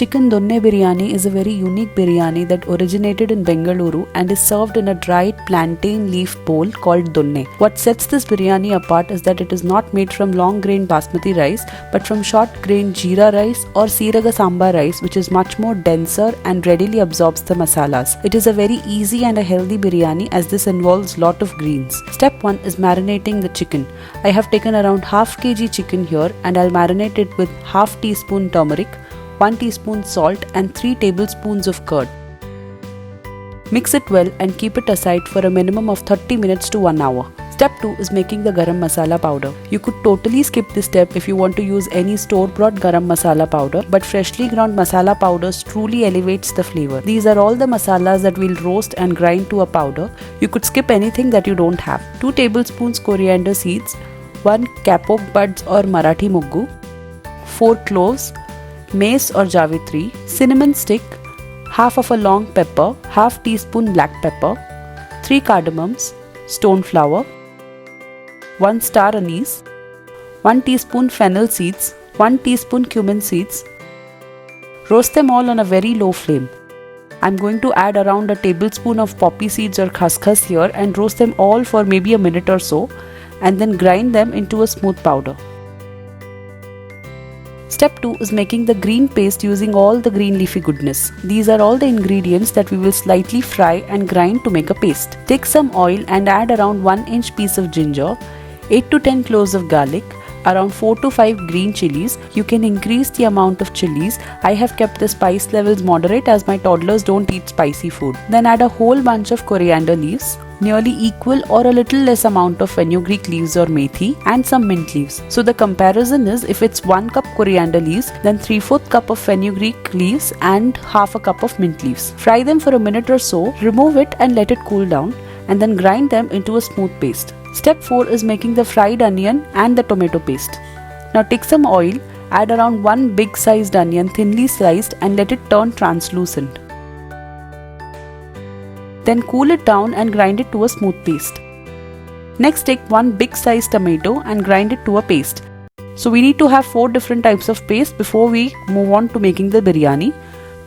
chicken donne biryani is a very unique biryani that originated in Bengaluru and is served in a dried plantain leaf bowl called donne. What sets this biryani apart is that it is not made from long grain basmati rice but from short grain jeera rice or siraga sambar rice, which is much more denser and readily absorbs the masalas. It is a very easy and a healthy biryani as this involves lot of greens. Step 1 is marinating the chicken. I have taken around half kg chicken here and I'll marinate it with half teaspoon turmeric, 1 teaspoon salt and 3 tablespoons of curd. Mix it well and keep it aside for a minimum of 30 minutes to 1 hour. Step 2 is making the garam masala powder. You could totally skip this step if you want to use any store-bought garam masala powder, but freshly ground masala powders truly elevates the flavor. These are all the masalas that we'll roast and grind to a powder. You could skip anything that you don't have. 2 tablespoons coriander seeds, 1 kapok buds or marathi moggu, 4 cloves, mace or javitri, cinnamon stick, half of a long pepper, half teaspoon black pepper, 3 cardomoms, stone flower, 1 star anise, 1 teaspoon fennel seeds, 1 teaspoon cumin seeds. Roast them all on a very low flame. I'm going to add around a tablespoon of poppy seeds or khaskhas here and roast them all for maybe a minute or so and then grind them into a smooth powder. Step 2 is making the green paste using all the green leafy goodness. These are all the ingredients that we will slightly fry and grind to make a paste. Take some oil and add around 1-inch piece of ginger, 8 to 10 cloves of garlic, around 4 to 5 green chilies. You can increase the amount of chilies. I have kept the spice levels moderate as my toddlers don't eat spicy food. Then add a whole bunch of coriander leaves, nearly equal or a little less amount of fenugreek leaves or methi, and some mint leaves. So the comparison is, if it's 1 cup coriander leaves, then 3/4 cup of fenugreek leaves and half a cup of mint leaves. Fry them for a minute or so, remove it and let it cool down, and then grind them into a smooth paste. Step 4 is making the fried onion and the tomato paste. Now take some oil, add around 1 big sized onion thinly sliced and let it turn translucent. Then cool it down and grind it to a smooth paste. Next, take 1 big sized tomato and grind it to a paste. So we need to have 4 different types of paste before we move on to making the biryani: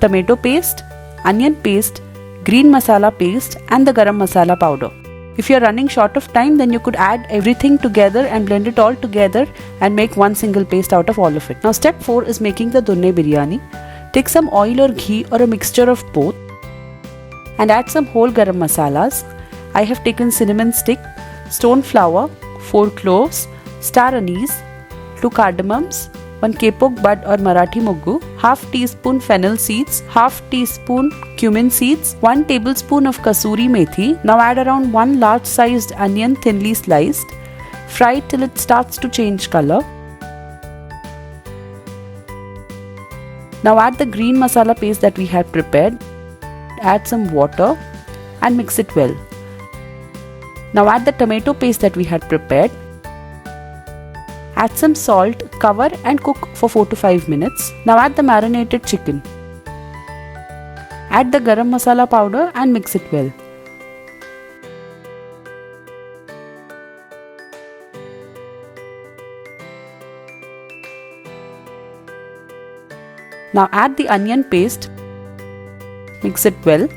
tomato paste, onion paste, green masala paste and the garam masala powder. If you are running short of time, then you could add everything together and blend it all together and make one single paste out of all of it. Now step 4 is making the donne biryani. Take some oil or ghee or a mixture of both and add some whole garam masalas. I have taken cinnamon stick, stone flower, 4 cloves, star anise, 2 cardomoms, 1 kapok bud or marathi moggu, half teaspoon fennel seeds, half teaspoon cumin seeds, 1 tablespoon of kasuri methi. Now add around 1 large sized onion thinly sliced. Fry till it starts to change color. Now add the green masala paste that we had prepared. Add some water and mix it well. Now add the tomato paste that we had prepared. Add some salt, cover and cook for 4 to 5 minutes. Now add the marinated chicken. Add the garam masala powder and mix it well. Now add the onion paste. Mix it well.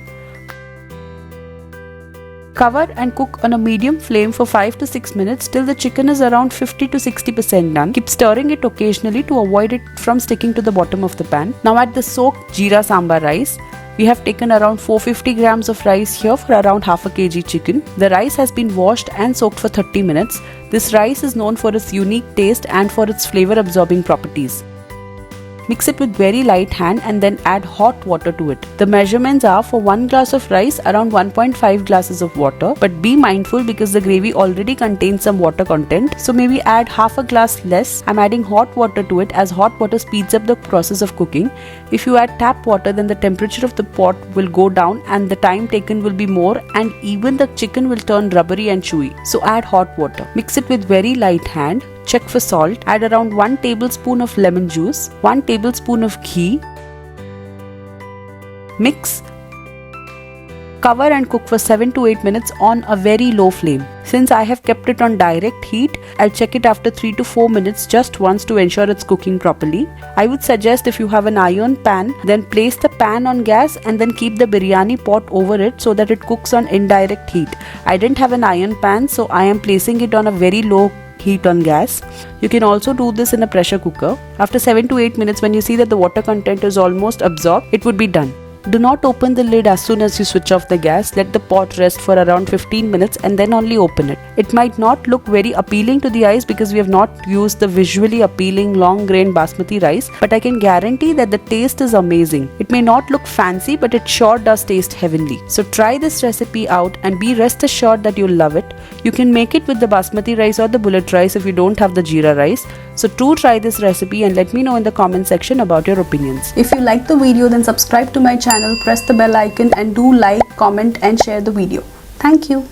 Cover and cook on a medium flame for 5 to 6 minutes till the chicken is around 50 to 60% done. Keep stirring it occasionally to avoid it from sticking to the bottom of the pan. Now add the soaked jeera sambar rice. We have taken around 450 grams of rice here for around half a kg chicken. The rice has been washed and soaked for 30 minutes. This rice is known for its unique taste and for its flavor absorbing properties. Mix it with very light hand and then add hot water to it. The measurements are for 1 glass of rice around 1.5 glasses of water, but be mindful because the gravy already contains some water content, so maybe add half a glass less. I'm adding hot water to it as hot water speeds up the process of cooking. If you add tap water, then the temperature of the pot will go down and the time taken will be more, and even the chicken will turn rubbery and chewy. So add hot water. Mix it with very light hand. Check for salt. Add around 1 tablespoon of lemon juice, 1 tablespoon of ghee. Mix Cover and cook for 7 to 8 minutes on a very low flame. Since I have kept it on direct heat, I'll check it after 3 to 4 minutes just once to ensure it's cooking properly. I would suggest if you have an iron pan, then place the pan on gas and then keep the biryani pot over it so that it cooks on indirect heat. I didn't have an iron pan, so I am placing it on a very low heat on gas. You can also do this in a pressure cooker. After 7 to 8 minutes, when you see that the water content is almost absorbed, it would be done. Do not open the lid as soon as you switch off the gas. Let the pot rest for around 15 minutes and then only open it. It might not look very appealing to the eyes because we have not used the visually appealing long grain basmati rice, but I can guarantee that the taste is amazing. It may not look fancy, but it sure does taste heavenly. So try this recipe out and be rest assured that you'll love it. You can make it with the basmati rice or the bullet rice if you don't have the jeera rice. So do try this recipe and let me know in the comment section about your opinions. If you like the video, then subscribe to my channel, press the bell icon and do like, comment and share the video. Thank you.